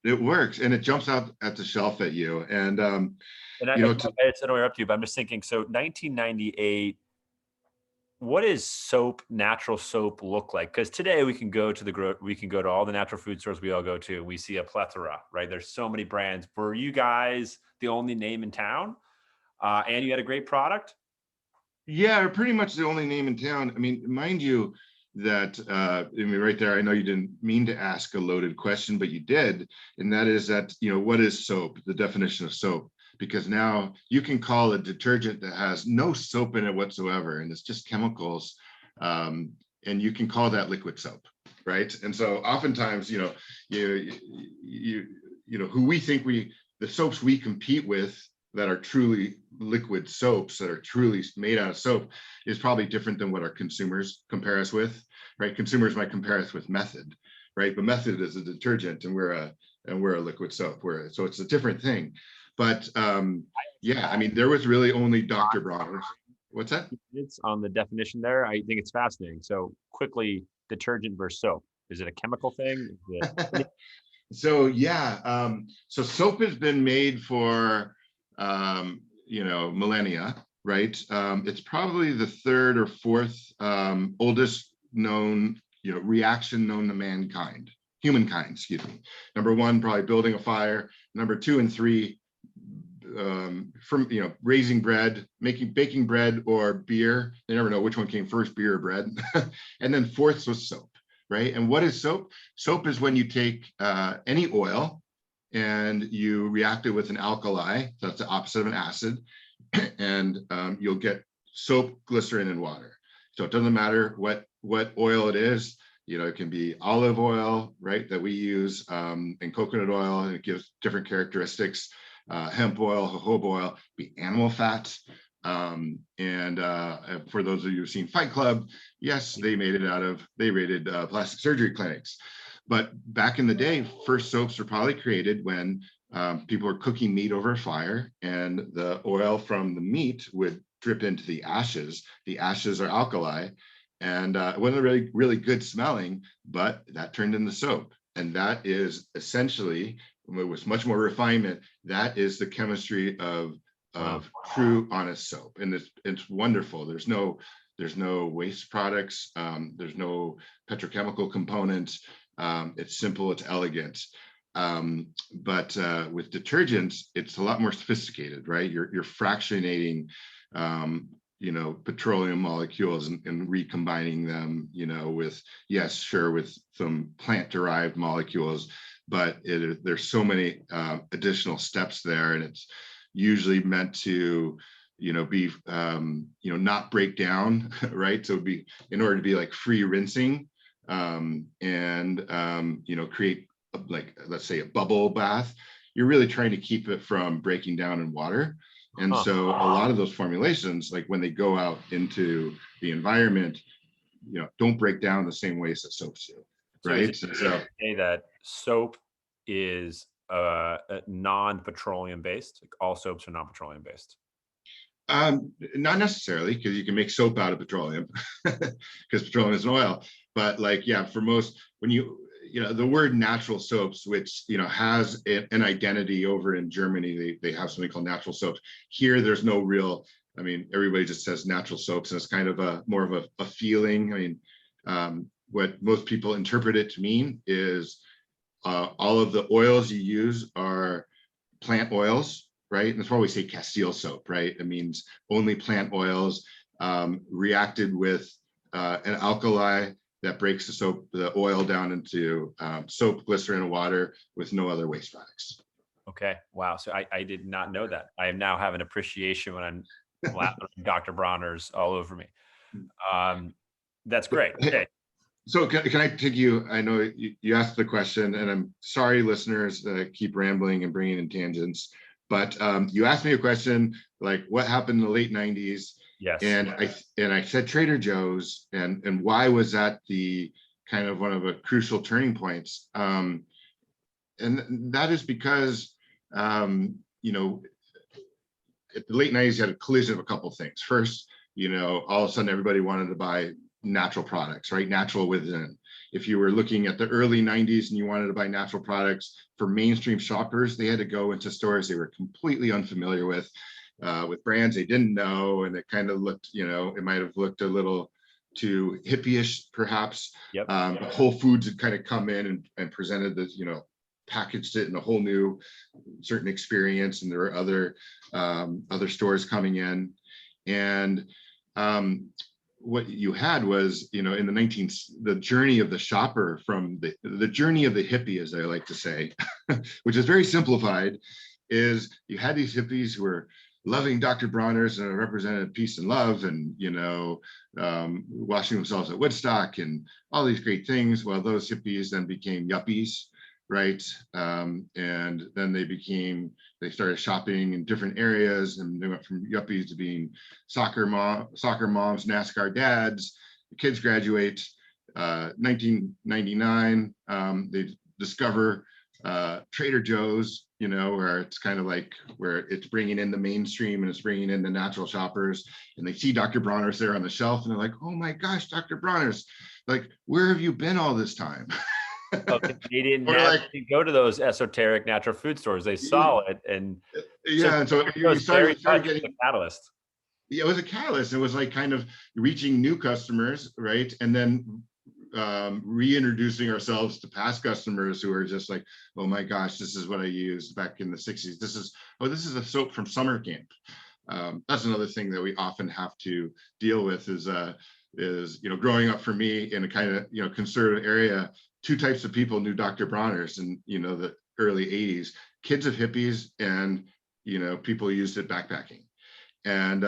It works, and it jumps out at the shelf at you. And I don't interrupt you, but I'm just thinking, so 1998, what does soap, natural soap look like? Because today we can go to all the natural food stores we all go to. We see a plethora, right? There's so many brands. Were you guys the only name in town? And you had a great product? Yeah, we're pretty much the only name in town. I mean, mind you, that I mean, right there, I know you didn't mean to ask a loaded question, but you did, and that is that, you know, what is soap? The definition of soap, because now you can call a detergent that has no soap in it whatsoever, and it's just chemicals, and you can call that liquid soap, right? And so oftentimes, you know, you know, who we think the soaps we compete with that are truly liquid soaps, that are truly made out of soap, is probably different than what our consumers compare us with, right? Consumers might compare us with Method, right? But Method is a detergent, and we're a liquid soap. So it's a different thing. But yeah, I mean, there was really only Dr. Bronner's. What's that? It's on the definition there. I think it's fascinating. So quickly, detergent versus soap. Is it a chemical thing? So yeah, so soap has been made for you know, millennia, right? It's probably the 3rd or 4th oldest known, you know, reaction known to humankind, excuse me. #1, probably building a fire. #2 and 3, from, you know, raising bread, baking bread or beer. They never know which one came first, beer or bread. And then 4th was soap, right? And what is soap? Soap is when you take any oil and you react it with an alkali, that's the opposite of an acid, and you'll get soap, glycerin, and water. So it doesn't matter what oil it is. You know, it can be olive oil, right, that we use, and coconut oil, and it gives different characteristics. Hemp oil, jojoba oil, be animal fat. And for those of you who've seen Fight Club, yes, they raided plastic surgery clinics. But back in the day, first soaps were probably created when people were cooking meat over a fire, and the oil from the meat would drip into the ashes. The ashes are alkali, and it wasn't really, really good smelling, but that turned into soap. And that is essentially, with much more refinement, that is the chemistry of true, honest soap. And it's wonderful. There's no waste products. There's no petrochemical components. It's simple, it's elegant. But with detergents, it's a lot more sophisticated, right? You're fractionating, petroleum molecules and recombining them, with, yes, sure, with some plant-derived molecules, but there's so many additional steps there, and it's usually meant to, be, not break down, right? So be in order to be like free rinsing, create like, let's say, a bubble bath. You're really trying to keep it from breaking down in water. And so a lot of those formulations, like when they go out into the environment, don't break down the same ways that soaps do, right? So say that soap is non-petroleum based. Like all soaps are non-petroleum based. Not necessarily, because you can make soap out of petroleum, because petroleum is an oil. But for most, when the word natural soaps, which has an identity over in Germany, they have something called natural soaps. Here, there's no real. I mean, everybody just says natural soaps, and it's kind of more of a feeling. I mean, what most people interpret it to mean is all of the oils you use are plant oils, right? And that's why we say Castile soap, right? It means only plant oils reacted with an alkali that breaks the oil down into soap, glycerin, and water with no other waste products. Okay. Wow. So I did not know that. I now have an appreciation when I'm Dr. Bronner's all over me. That's great. Okay. So can I take you? I know you asked the question, and I'm sorry, listeners, that I keep rambling and bringing in tangents. But you asked me a question like, what happened in the late 90s? Yes. And I said Trader Joe's, and why was that the kind of one of the crucial turning points? And that is because at the late 90s, you had a collision of a couple of things. First, all of a sudden everybody wanted to buy natural products, right? Natural within. If you were looking at the early 90s and you wanted to buy natural products for mainstream shoppers, they had to go into stores they were completely unfamiliar with brands they didn't know, and it kind of looked, it might have looked a little too hippie-ish, perhaps. Yep. Whole Foods had kind of come in and presented this, packaged it in a whole new certain experience, and there were other stores coming in, and what you had was, in the journey of the shopper from the journey of the hippie, as I like to say, which is very simplified, is you had these hippies who were loving Dr. Bronner's and represented peace and love, and washing themselves at Woodstock and all these great things. Well, those hippies then became yuppies, right? And then they started shopping in different areas, and they went from yuppies to being soccer moms, NASCAR dads. The kids graduate 1999. They discover Trader Joe's, where it's kind of like where it's bringing in the mainstream and it's bringing in the natural shoppers, and they see Dr. Bronner's there on the shelf, and they're like, oh my gosh, Dr. Bronner's, like, where have you been all this time? Okay, they didn't go to those esoteric natural food stores. They saw it, and and so you started getting a catalyst. Yeah, it was a catalyst. It was like kind of reaching new customers, right? And then reintroducing ourselves to past customers who are just like, oh my gosh, this is what I used back in the 60s. This is a soap from summer camp. That's another thing that we often have to deal with is growing up for me in a kind of conservative area. Two types of people knew Dr. Bronner's in the early 80s: kids of hippies, and people used it backpacking. And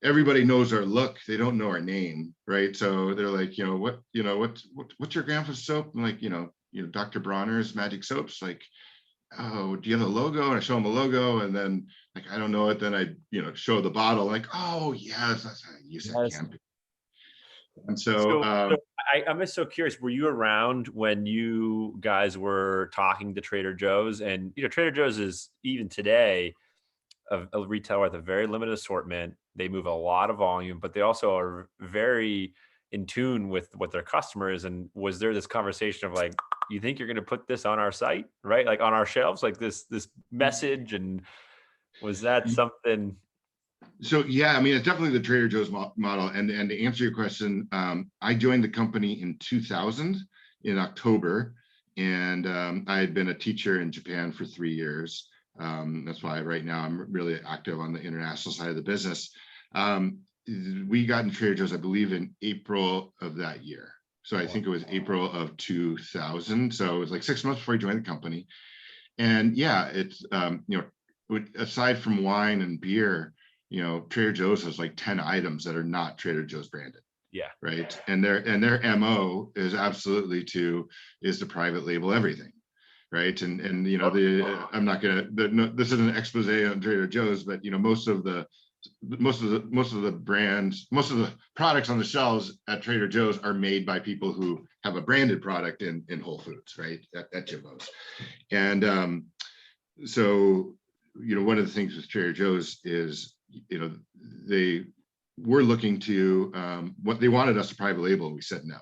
everybody knows our look, they don't know our name, right? So they're like, what's your grandpa's soap? I'm like, Dr. Bronner's Magic Soaps. Like, oh, do you have a logo? And I show them a logo, and then like, I don't know it. Then I show the bottle, like, oh yes, that's how I use that campaign. And so I'm just so curious, were you around when you guys were talking to Trader Joe's? And Trader Joe's is, even today, a retailer with a very limited assortment. They move a lot of volume, but they also are very in tune with what their customer is. And was there this conversation of like, you think you're going to put this on our site, right? Like on our shelves, like this message? And was that something? So yeah, I mean, it's definitely the Trader Joe's model. And to answer your question, I joined the company in 2000 in October, And I had been a teacher in Japan for 3 years. That's why right now I'm really active on the international side of the business. We got in Trader Joe's, I believe, in April of that year. So I think it was April of 2000. So it was like 6 months before I joined the company. And yeah, it's, aside from wine and beer, Trader Joe's has like 10 items that are not Trader Joe's branded. Yeah. Right. And their MO is absolutely to private label everything. Right. And I'm not gonna, this isn't an expose on Trader Joe's, but most of the brands, most of the products on the shelves at Trader Joe's are made by people who have a branded product in Whole Foods, right? At Jimbo's. And so one of the things with Trader Joe's is they were looking to what they wanted us to private label, and we said no,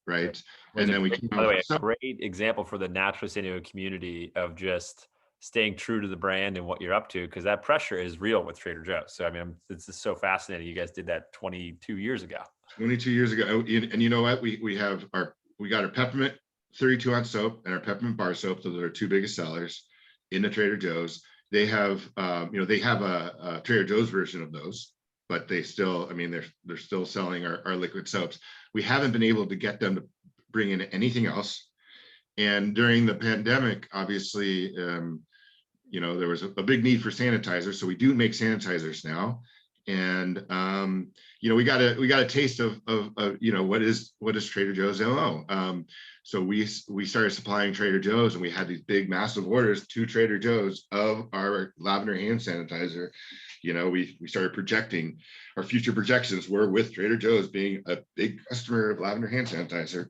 right? Was and then we by the way, a great example for the natural San Diego community of just staying true to the brand and what you're up to, because that pressure is real with Trader Joe's. So I mean, it's just so fascinating. You guys did that 22 years ago. 22 years ago, and you know what? We got our peppermint 32-ounce soap and our peppermint bar soap. Those are our two biggest sellers in the Trader Joe's. They have they have a Trader Joe's version of those, but they still, I mean, they're still selling our liquid soaps. We haven't been able to get them to bring in anything else. And during the pandemic, obviously, there was a big need for sanitizer. So we do make sanitizers now. And we got a taste of what is Trader Joe's MO. So we started supplying Trader Joe's, and we had these big massive orders to Trader Joe's of our lavender hand sanitizer. We started projecting, our future projections were with Trader Joe's being a big customer of lavender hand sanitizer.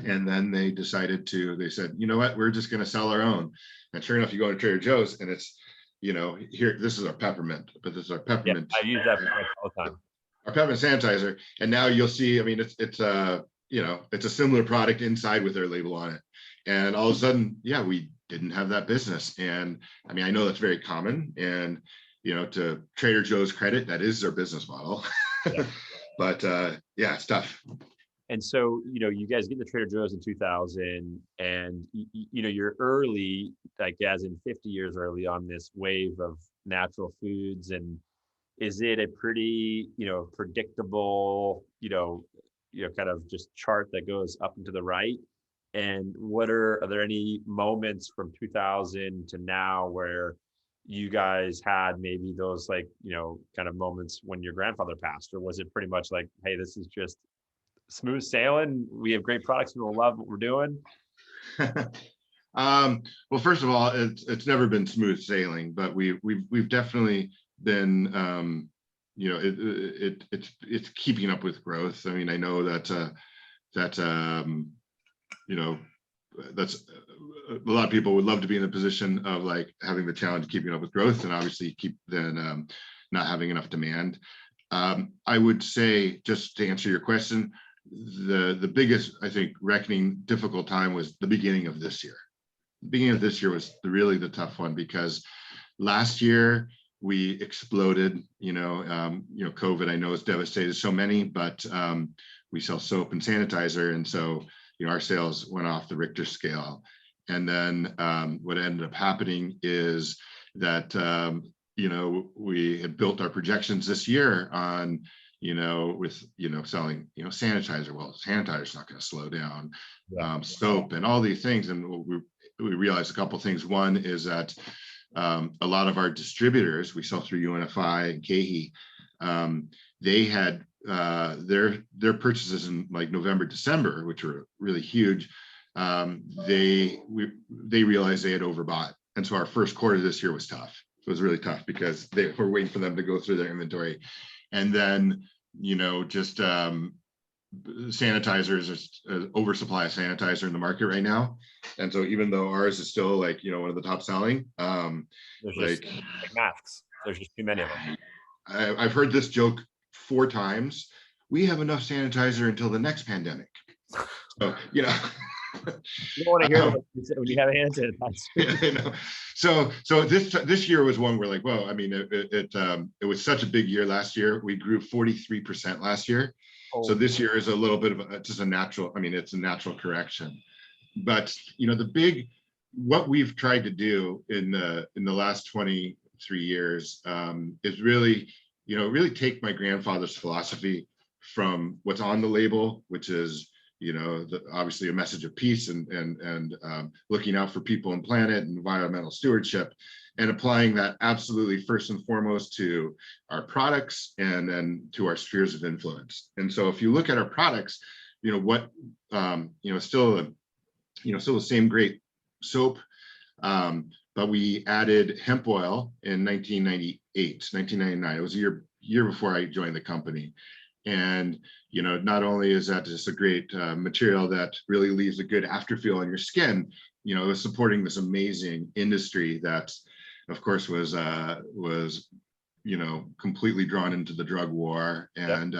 And then they said, you know what, we're just going to sell our own. And sure enough, you go to Trader Joe's and it's, here, this is our peppermint, but this is our peppermint. Yeah, I use that all the time. Our peppermint sanitizer. And now you'll see, I mean, it's a similar product inside with their label on it. And all of a sudden, yeah, we didn't have that business. And I mean, I know that's very common, and, to Trader Joe's credit, that is their business model. Yeah. But yeah, it's tough. And so, you guys get the Trader Joe's in 2000, and you're early, like as in 50 years early on this wave of natural foods. And is it a pretty, predictable, kind of just chart that goes up and to the right? And are there any moments from 2000 to now where you guys had maybe those kind of moments when your grandfather passed, or was it pretty much like, hey, this is just smooth sailing, we have great products, people love what we're doing? Well, first of all, it's never been smooth sailing, but we've definitely been it's keeping up with growth. I mean, I know that's a lot of people would love to be in a position of like having the challenge of keeping up with growth, and obviously not having enough demand. I would say, just to answer your question, the biggest, I think, reckoning difficult time was the beginning of this year. The beginning of this year was really the tough one, because last year we exploded. COVID, I know, has devastated so many, but we sell soap and sanitizer, and so our sales went off the Richter scale. And then what ended up happening is that we had built our projections this year on with selling sanitizer. Well, sanitizer's not going to slow down. Soap and all these things, and we realized a couple things. One is that a lot of our distributors, we sell through UNFI and KeHE, they had their purchases in like November, December, which were really huge. They realized they had overbought, and so our first quarter this year was tough. It was really tough because they were waiting for them to go through their inventory. And then, just sanitizers, oversupply of sanitizer in the market right now. And so even though ours is still like, one of the top selling, there's like masks, there's just too many of them. I've heard this joke 4 times. We have enough sanitizer until the next pandemic. So, you don't want to hear that when you have a hand sanitizer. So this year was one where like, well, I mean, it was such a big year last year. We grew 43% last year. So this year is a little bit of just a natural, I mean, it's a natural correction. but what we've tried to do in the last 23 years is really, really take my grandfather's philosophy from what's on the label, which is, obviously a message of peace and looking out for people and planet and environmental stewardship, and applying that absolutely first and foremost to our products and then to our spheres of influence. And so if you look at our products, still the same great soap, but we added hemp oil in 1999. It was a year before I joined the company. And, not only is that just a great material that really leaves a good afterfeel on your skin, it was supporting this amazing industry that, of course, was completely drawn into the drug war. And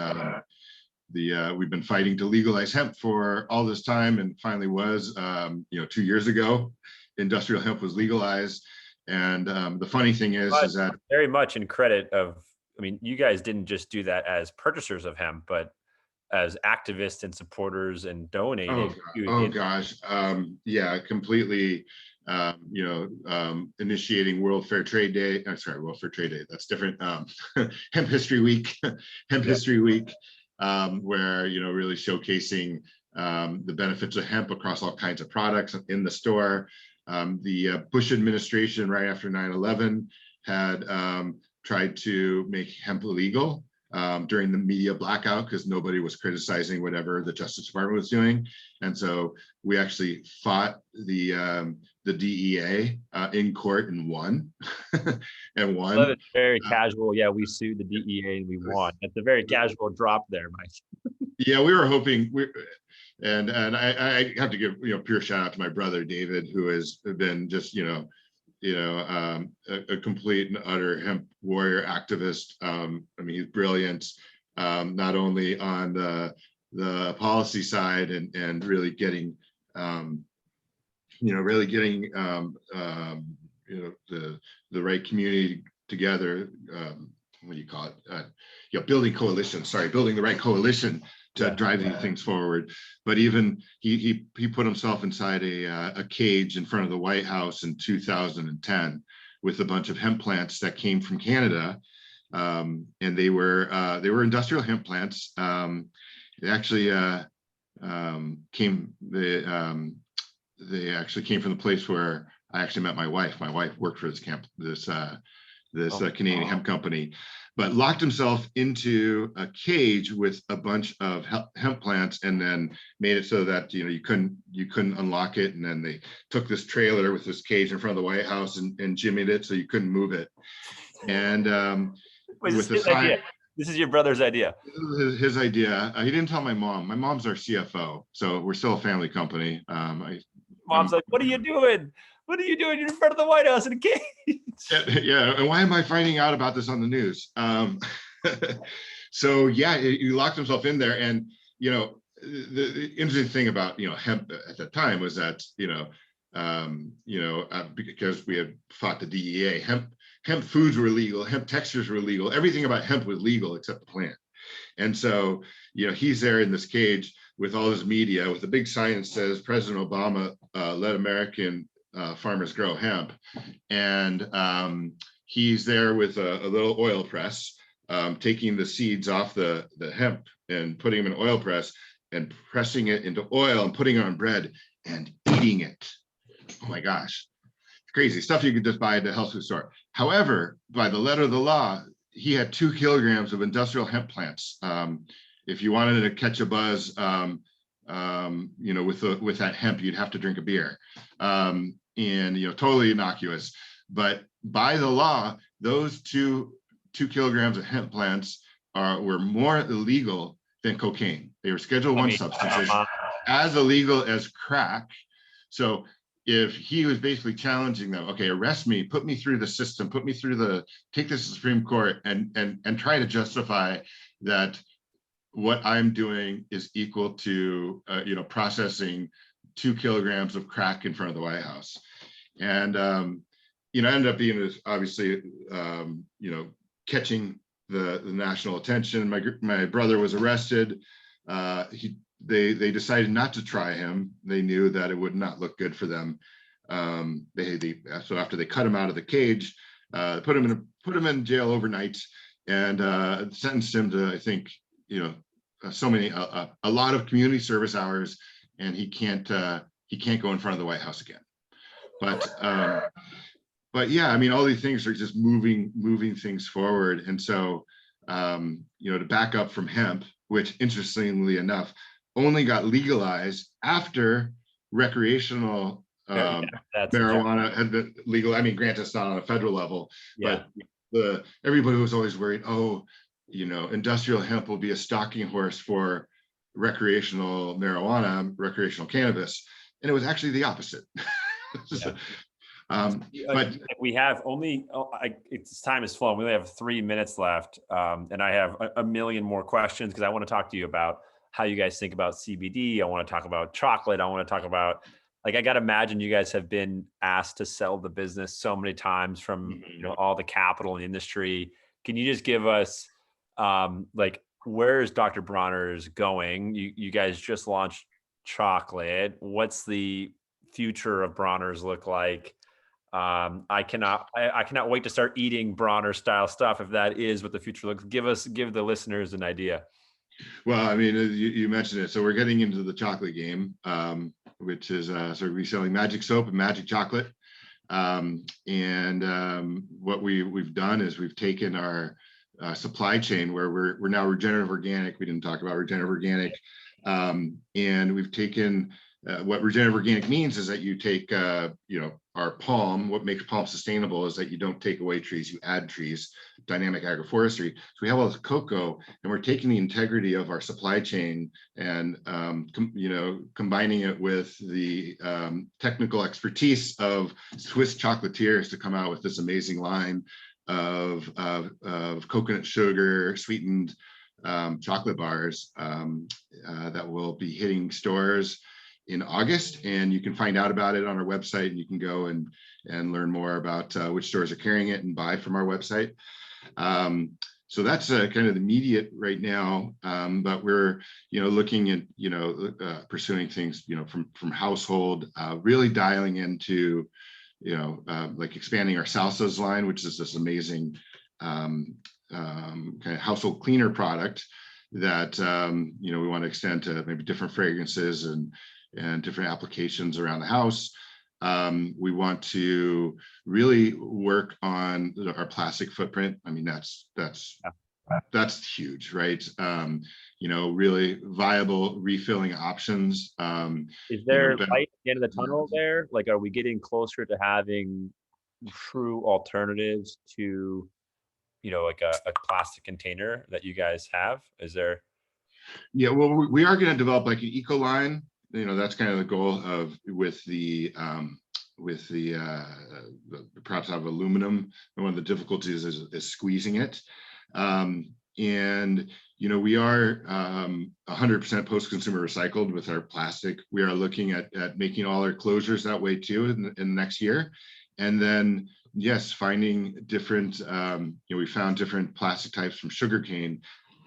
we've been fighting to legalize hemp for all this time, and finally was, 2 years ago, industrial hemp was legalized. And the funny thing is that very much in credit of, you guys didn't just do that as purchasers of hemp, but as activists and supporters and donating. Completely. Initiating World Fair Trade Day. That's different. Hemp History Week, History Week, where, really showcasing the benefits of hemp across all kinds of products in the store. The Bush administration, right after 9/11, had tried to make hemp illegal during the media blackout because nobody was criticizing whatever the Justice Department was doing. And so we actually fought the DEA in court and won. I love it. Very casual. Yeah, we sued the DEA and we won. That's a very casual drop there, Mike. Yeah, we were hoping. And I have to give pure shout out to my brother David, who has been just a complete and utter hemp warrior activist. He's brilliant, not only on the policy side and really getting the right community together. What do you call it? Building the right coalition to drive these things forward. But even he put himself inside a cage in front of the White House in 2010 with a bunch of hemp plants that came from Canada, and they were industrial hemp plants. They actually came from the place where I actually met my wife. My wife worked for this Canadian hemp company, but locked himself into a cage with a bunch of hemp plants, and then made it so that you couldn't unlock it. And then they took this trailer with this cage in front of the White House and jimmied it so you couldn't move it. And this is your brother's idea. His idea. He didn't tell my mom. My mom's our CFO, so we're still a family company. Mom's like, "What are you doing? What are you doing? You're in front of the White House in a cage." Yeah, and why am I finding out about this on the news? So yeah, he locked himself in there, and the interesting thing about hemp at that time was that because we had fought the DEA, hemp foods were legal, hemp textures were legal, everything about hemp was legal except the plant. And so he's there in this cage with all his media with a big sign that says President Obama let American farmers grow hemp, and he's there with a little oil press, taking the seeds off the hemp and putting them in an oil press and pressing it into oil and putting it on bread and eating it. Oh my gosh, crazy stuff you could just buy at the health food store. However, by the letter of the law, he had 2 kilograms of industrial hemp plants. If you wanted to catch a buzz, with that hemp, you'd have to drink a beer, and totally innocuous. But by the law, those two kilograms of hemp plants were more illegal than cocaine. They were Schedule 1 substances, as illegal as crack. So if he was basically challenging them, okay, arrest me, put me through the system, take this to the Supreme Court and try to justify that what I'm doing is equal to, processing 2 kilograms of crack in front of the White House. And, ended up being obviously, catching the national attention. My brother was arrested. He they decided not to try him. They knew that it would not look good for them. So after they cut him out of the cage, put him in jail overnight, and sentenced him to, I think, a lot of community service hours, and he can't go in front of the White House again. But yeah, I mean, all these things are just moving things forward. And so, to back up from hemp, which interestingly enough, only got legalized after recreational marijuana had been legal. I mean, granted, it's not on a federal level, but everybody was always worried, industrial hemp will be a stalking horse for recreational marijuana, recreational cannabis. And it was actually the opposite. But we have only, it's time is flowing. We only have 3 minutes left. And I have a million more questions because I want to talk to you about how you guys think about CBD. I want to talk about chocolate. I want to talk about, I got to imagine you guys have been asked to sell the business so many times from, all the capital in the industry. Can you just give us, where is Dr. Bronner's going? You guys just launched chocolate. What's the future of Bronner's look like? I cannot wait to start eating Bronner style stuff. If that is what the future looks, give the listeners an idea. Well, I mean, you mentioned it. So we're getting into the chocolate game, which is sort of reselling magic soap and magic chocolate. What we've done is we've taken our supply chain where we're now regenerative organic. We didn't talk about regenerative organic. And we've taken what regenerative organic means is that you take, our palm. What makes palm sustainable is that you don't take away trees, you add trees, dynamic agroforestry. So we have all this cocoa, and we're taking the integrity of our supply chain and, combining it with the technical expertise of Swiss chocolatiers to come out with this amazing line of coconut sugar sweetened chocolate bars that will be hitting stores in August, and you can find out about it on our website, and you can go and learn more about which stores are carrying it and buy from our website. So that's kind of the immediate right now, but we're looking at pursuing things from household, really dialing into like expanding our salsas line, which is this amazing kind of household cleaner product that we want to extend to maybe different fragrances and different applications around the house. We want to really work on our plastic footprint. I mean, that's huge, right? Really viable refilling options. Is there light at the end of the tunnel there? Like, are we getting closer to having true alternatives to, like a plastic container that you guys have? Is there? Yeah, well, we are going to develop like an eco line. That's kind of the goal with the perhaps out of aluminum. And one of the difficulties is squeezing it. We are 100% post-consumer recycled with our plastic. We are looking at making all our closures that way too in the next year. And then, yes, finding different, we found different plastic types from sugarcane.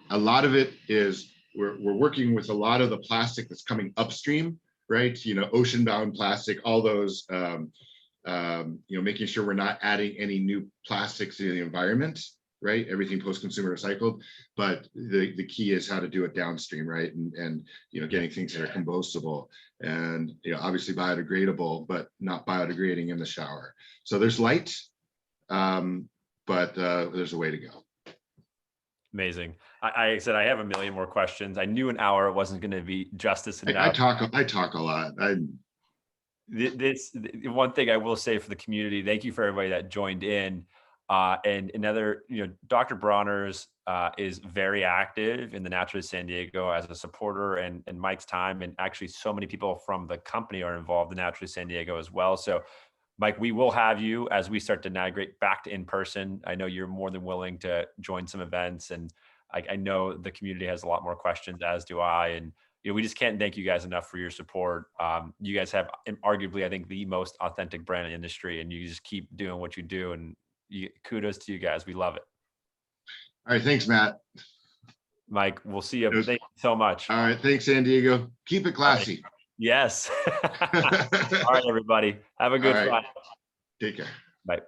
A lot of it is we're working with a lot of the plastic that's coming upstream, right? Ocean-bound plastic, all those, making sure we're not adding any new plastics to the environment, right? Everything post-consumer recycled, but the key is how to do it downstream, right? And getting things that are compostable and obviously biodegradable, but not biodegrading in the shower. So there's light, but there's a way to go. Amazing. I said I have a million more questions. I knew an hour wasn't going to be justice enough. I talk a lot. This one thing I will say for the community. Thank you for everybody that joined in. And another, Dr. Bronner's is very active in the Naturally San Diego as a supporter and Mike's time. And actually so many people from the company are involved in Naturally San Diego as well. So Mike, we will have you as we start to navigate back to in-person. I know you're more than willing to join some events, and I know the community has a lot more questions, as do I. And we just can't thank you guys enough for your support. You guys have arguably, I think, the most authentic brand in the industry, and you just keep doing what you do. And kudos to you guys. We love it. All right, thanks, Matt. Mike. We'll see you. Yes. Thank you so much. All right. Thanks, San Diego. Keep it classy. Yes. All right, everybody. Have a good All right. Friday. Take care. Bye.